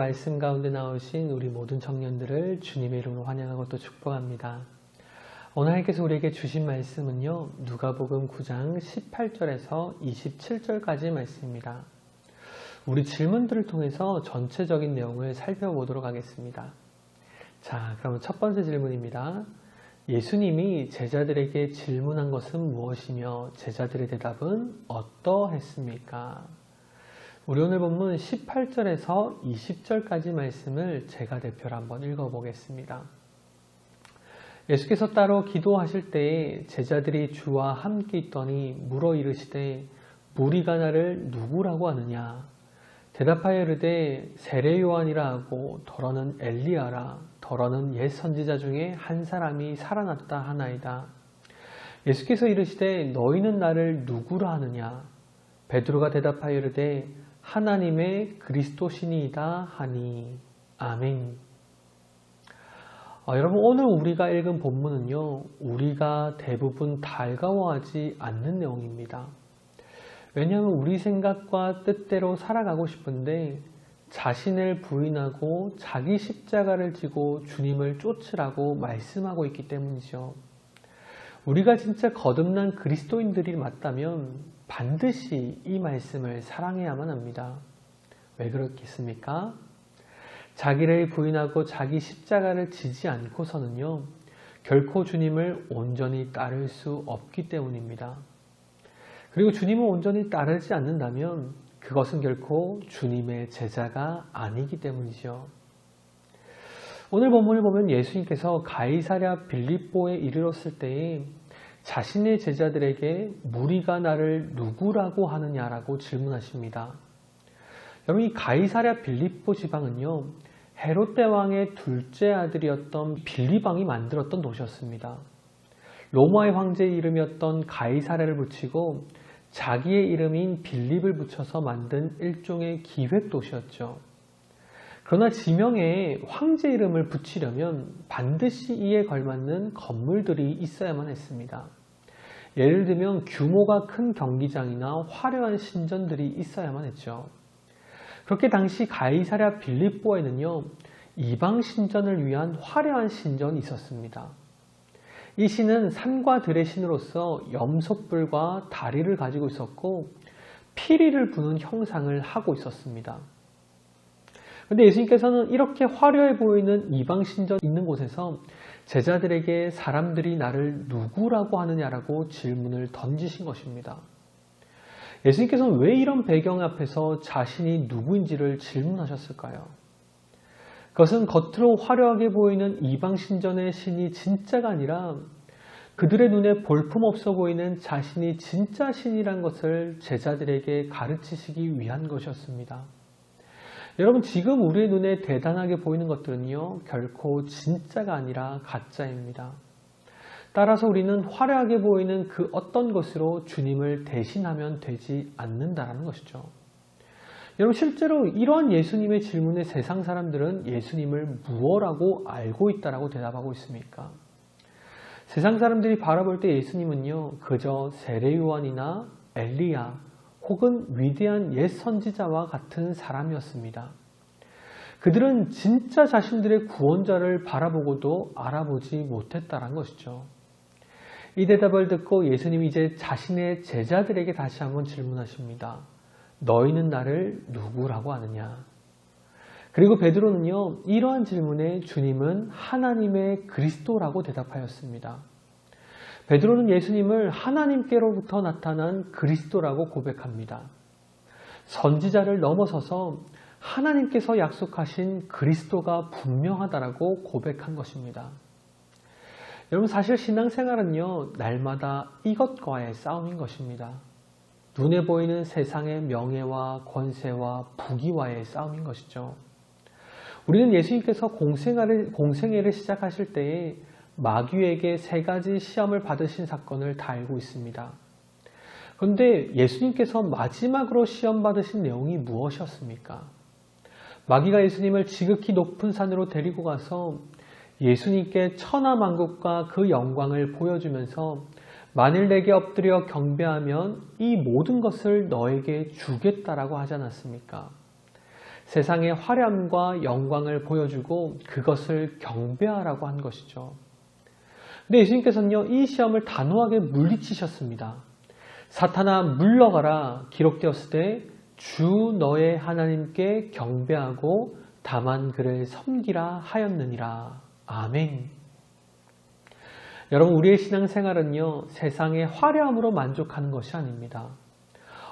말씀 가운데 나오신 우리 모든 청년들을 주님의 이름으로 환영하고 또 축복합니다. 오늘 하나님께서 우리에게 주신 말씀은요, 누가복음 9장 18절에서 27절까지 말씀입니다. 우리 질문들을 통해서 전체적인 내용을 살펴보도록 하겠습니다. 자, 그러면 첫 번째 질문입니다. 예수님이 제자들에게 질문한 것은 무엇이며 제자들의 대답은 어떠했습니까? 우리 오늘 본문 18절에서 20절까지 말씀을 제가 대표로 한번 읽어보겠습니다. 예수께서 따로 기도하실 때에 제자들이 주와 함께 있더니 물어 이르시되 무리가 나를 누구라고 하느냐? 대답하여 이르되 세례 요한이라 하고 더러는 엘리야라 더러는 옛 선지자 중에 한 사람이 살아났다 하나이다. 예수께서 이르시되 너희는 나를 누구라 하느냐? 베드로가 대답하여 이르되 하나님의 그리스도시니이다 하니. 아멘. 여러분, 오늘 우리가 읽은 본문은요, 우리가 대부분 달가워하지 않는 내용입니다. 왜냐하면 우리 생각과 뜻대로 살아가고 싶은데 자신을 부인하고 자기 십자가를 지고 주님을 쫓으라고 말씀하고 있기 때문이죠. 우리가 진짜 거듭난 그리스도인들이 맞다면 반드시 이 말씀을 사랑해야만 합니다. 왜 그렇겠습니까? 자기를 부인하고 자기 십자가를 지지 않고서는요, 결코 주님을 온전히 따를 수 없기 때문입니다. 그리고 주님을 온전히 따르지 않는다면 그것은 결코 주님의 제자가 아니기 때문이죠. 오늘 본문을 보면 예수님께서 가이사랴 빌립보에 이르렀을 때에 자신의 제자들에게 무리가 나를 누구라고 하느냐라고 질문하십니다. 여러분, 이 가이사랴 빌립보 지방은요, 헤롯 대왕의 둘째 아들이었던 빌립 왕이 만들었던 도시였습니다. 로마의 황제의 이름이었던 가이사랴를 붙이고 자기의 이름인 빌립을 붙여서 만든 일종의 기획 도시였죠. 그러나 지명에 황제 이름을 붙이려면 반드시 이에 걸맞는 건물들이 있어야만 했습니다. 예를 들면 규모가 큰 경기장이나 화려한 신전들이 있어야만 했죠. 그렇게 당시 가이사랴 빌립보에는요, 이방 신전을 위한 화려한 신전이 있었습니다. 이 신은 산과 들의 신으로서 염소뿔과 다리를 가지고 있었고 피리를 부는 형상을 하고 있었습니다. 그런데 예수님께서는 이렇게 화려해 보이는 이방 신전 있는 곳에서 제자들에게 사람들이 나를 누구라고 하느냐라고 질문을 던지신 것입니다. 예수님께서는 왜 이런 배경 앞에서 자신이 누구인지를 질문하셨을까요? 그것은 겉으로 화려하게 보이는 이방 신전의 신이 진짜가 아니라 그들의 눈에 볼품없어 보이는 자신이 진짜 신이란 것을 제자들에게 가르치시기 위한 것이었습니다. 여러분, 지금 우리의 눈에 대단하게 보이는 것들은요, 결코 진짜가 아니라 가짜입니다. 따라서 우리는 화려하게 보이는 그 어떤 것으로 주님을 대신하면 되지 않는다는 것이죠. 여러분, 실제로 이러한 예수님의 질문에 세상 사람들은 예수님을 무엇라고 알고 있다라고 대답하고 있습니까? 세상 사람들이 바라볼 때 예수님은요, 그저 세례 요한이나 엘리야 혹은 위대한 옛 선지자와 같은 사람이었습니다. 그들은 진짜 자신들의 구원자를 바라보고도 알아보지 못했다는 것이죠. 이 대답을 듣고 예수님이 이제 자신의 제자들에게 다시 한번 질문하십니다. 너희는 나를 누구라고 하느냐? 그리고 베드로는요, 이러한 질문에 주님은 하나님의 그리스도라고 대답하였습니다. 베드로는 예수님을 하나님께로부터 나타난 그리스도라고 고백합니다. 선지자를 넘어서서 하나님께서 약속하신 그리스도가 분명하다라고 고백한 것입니다. 여러분, 사실 신앙생활은요, 날마다 이것과의 싸움인 것입니다. 눈에 보이는 세상의 명예와 권세와 부귀와의 싸움인 것이죠. 우리는 예수님께서 공생애를 시작하실 때에 마귀에게 3가지 시험을 받으신 사건을 다 알고 있습니다. 그런데 예수님께서 마지막으로 시험 받으신 내용이 무엇이었습니까? 마귀가 예수님을 지극히 높은 산으로 데리고 가서 예수님께 천하만국과 그 영광을 보여주면서 만일 내게 엎드려 경배하면 이 모든 것을 너에게 주겠다라고 하지 않았습니까? 세상의 화려함과 영광을 보여주고 그것을 경배하라고 한 것이죠. 근데 예수님께서는요, 이 시험을 단호하게 물리치셨습니다. 사탄아 물러가라 기록되었을 때 주 너의 하나님께 경배하고 다만 그를 섬기라 하였느니라. 아멘. 여러분, 우리의 신앙생활은요, 세상의 화려함으로 만족하는 것이 아닙니다.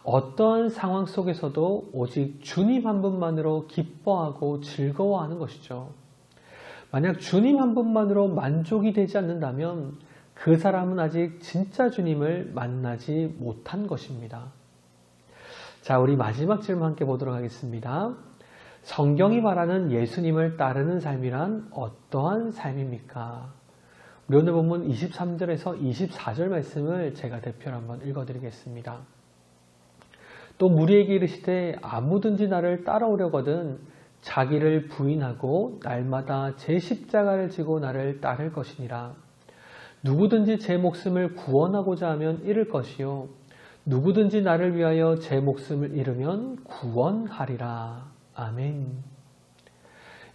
어떠한 상황 속에서도 오직 주님 한 분만으로 기뻐하고 즐거워하는 것이죠. 만약 주님 한 분만으로 만족이 되지 않는다면 그 사람은 아직 진짜 주님을 만나지 못한 것입니다. 자, 우리 마지막 질문 함께 보도록 하겠습니다. 성경이 말하는 예수님을 따르는 삶이란 어떠한 삶입니까? 우리 오늘 본문 23절에서 24절 말씀을 제가 대표로 한번 읽어드리겠습니다. 또 무리에게 이르시되 아무든지 나를 따라오려거든 자기를 부인하고 날마다 제 십자가를 지고 나를 따를 것이니라. 누구든지 제 목숨을 구원하고자 하면 잃을 것이요 누구든지 나를 위하여 제 목숨을 잃으면 구원하리라. 아멘.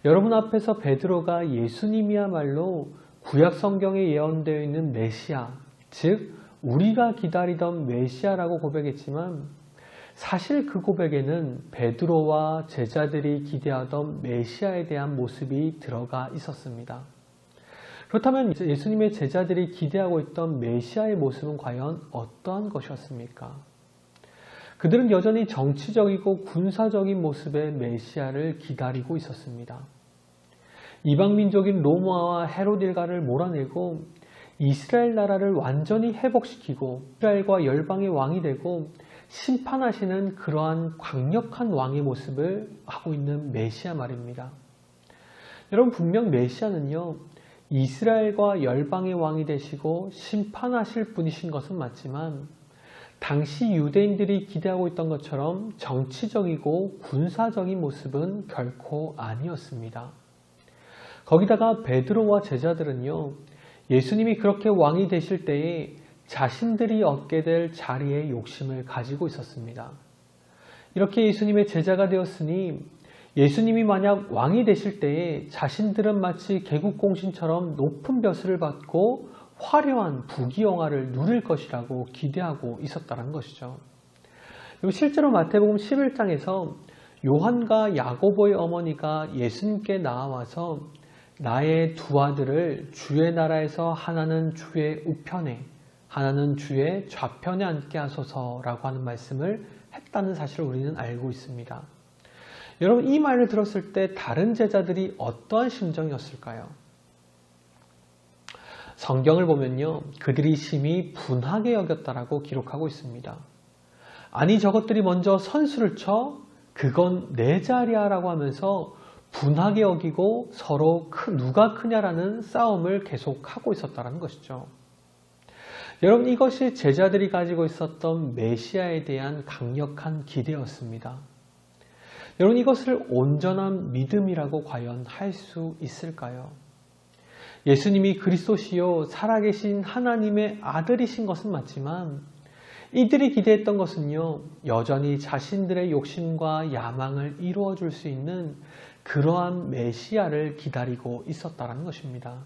여러분 앞에서 베드로가 예수님이야말로 구약 성경에 예언되어 있는 메시아, 즉 우리가 기다리던 메시아라고 고백했지만 사실 그 고백에는 베드로와 제자들이 기대하던 메시아에 대한 모습이 들어가 있었습니다. 그렇다면 예수님의 제자들이 기대하고 있던 메시아의 모습은 과연 어떠한 것이었습니까? 그들은 여전히 정치적이고 군사적인 모습의 메시아를 기다리고 있었습니다. 이방민족인 로마와 헤롯 일가를 몰아내고 이스라엘 나라를 완전히 회복시키고 이스라엘과 열방의 왕이 되고 심판하시는 그러한 강력한 왕의 모습을 하고 있는 메시아 말입니다. 여러분, 분명 메시아는요, 이스라엘과 열방의 왕이 되시고 심판하실 분이신 것은 맞지만 당시 유대인들이 기대하고 있던 것처럼 정치적이고 군사적인 모습은 결코 아니었습니다. 거기다가 베드로와 제자들은요, 예수님이 그렇게 왕이 되실 때에 자신들이 얻게 될 자리에 욕심을 가지고 있었습니다. 이렇게 예수님의 제자가 되었으니 예수님이 만약 왕이 되실 때에 자신들은 마치 개국공신처럼 높은 벼슬을 받고 화려한 부귀영화를 누릴 것이라고 기대하고 있었다는 것이죠. 그리고 실제로 마태복음 11장에서 요한과 야고보의 어머니가 예수님께 나와서 나의 두 아들을 주의 나라에서 하나는 주의 우편에 하나는 주의 좌편에 앉게 하소서라고 하는 말씀을 했다는 사실을 우리는 알고 있습니다. 여러분, 이 말을 들었을 때 다른 제자들이 어떠한 심정이었을까요? 성경을 보면요, 그들이 심히 분하게 여겼다라고 기록하고 있습니다. 아니, 저것들이 먼저 선수를 쳐 그건 내 자리야 라고 하면서 분하게 여기고 서로 누가 크냐라는 싸움을 계속하고 있었다는 것이죠. 여러분, 이것이 제자들이 가지고 있었던 메시아에 대한 강력한 기대였습니다. 여러분, 이것을 온전한 믿음이라고 과연 할 수 있을까요? 예수님이 그리스도시요 살아계신 하나님의 아들이신 것은 맞지만 이들이 기대했던 것은요, 여전히 자신들의 욕심과 야망을 이루어 줄 수 있는 그러한 메시아를 기다리고 있었다는 것입니다.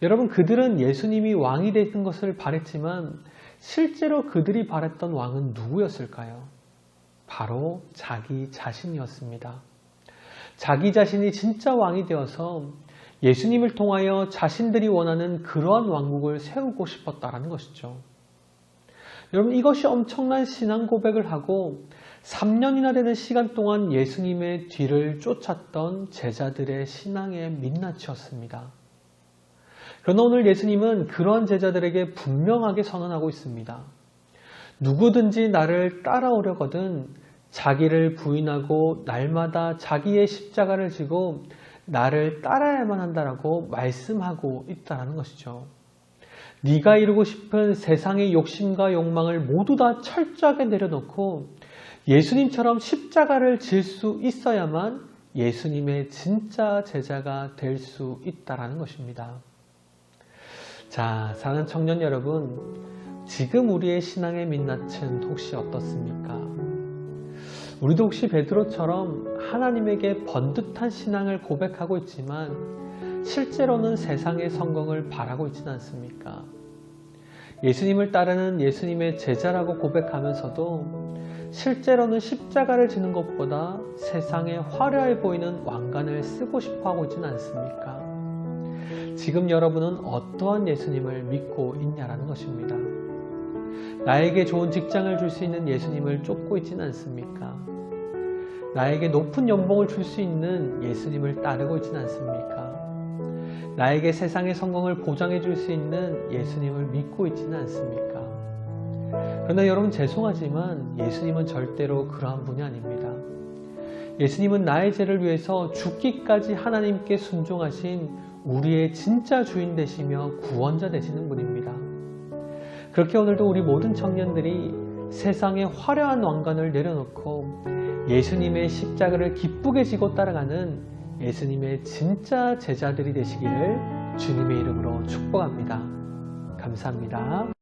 여러분, 그들은 예수님이 왕이 되는 것을 바랬지만 실제로 그들이 바랬던 왕은 누구였을까요? 바로 자기 자신이었습니다. 자기 자신이 진짜 왕이 되어서 예수님을 통하여 자신들이 원하는 그러한 왕국을 세우고 싶었다는 것이죠. 여러분, 이것이 엄청난 신앙 고백을 하고 3년이나 되는 시간 동안 예수님의 뒤를 쫓았던 제자들의 신앙의 민낯이었습니다. 그러나 오늘 예수님은 그러한 제자들에게 분명하게 선언하고 있습니다. 누구든지 나를 따라오려거든 자기를 부인하고 날마다 자기의 십자가를 지고 나를 따라야만 한다라고 말씀하고 있다는 것이죠. 네가 이루고 싶은 세상의 욕심과 욕망을 모두 다 철저하게 내려놓고 예수님처럼 십자가를 질 수 있어야만 예수님의 진짜 제자가 될 수 있다는 것입니다. 자, 사랑하는 청년 여러분, 지금 우리의 신앙의 민낯은 혹시 어떻습니까? 우리도 혹시 베드로처럼 하나님에게 번듯한 신앙을 고백하고 있지만 실제로는 세상의 성공을 바라고 있지는 않습니까? 예수님을 따르는 예수님의 제자라고 고백하면서도 실제로는 십자가를 지는 것보다 세상에 화려해 보이는 왕관을 쓰고 싶어 하고 있지는 않습니까? 지금 여러분은 어떠한 예수님을 믿고 있냐라는 것입니다. 나에게 좋은 직장을 줄 수 있는 예수님을 쫓고 있지는 않습니까? 나에게 높은 연봉을 줄 수 있는 예수님을 따르고 있지는 않습니까? 나에게 세상의 성공을 보장해 줄 수 있는 예수님을 믿고 있지는 않습니까? 그러나 여러분 죄송하지만 예수님은 절대로 그러한 분이 아닙니다. 예수님은 나의 죄를 위해서 죽기까지 하나님께 순종하신 우리의 진짜 주인 되시며 구원자 되시는 분입니다. 그렇게 오늘도 우리 모든 청년들이 세상의 화려한 왕관을 내려놓고 예수님의 십자가를 기쁘게 지고 따라가는 예수님의 진짜 제자들이 되시기를 주님의 이름으로 축복합니다. 감사합니다.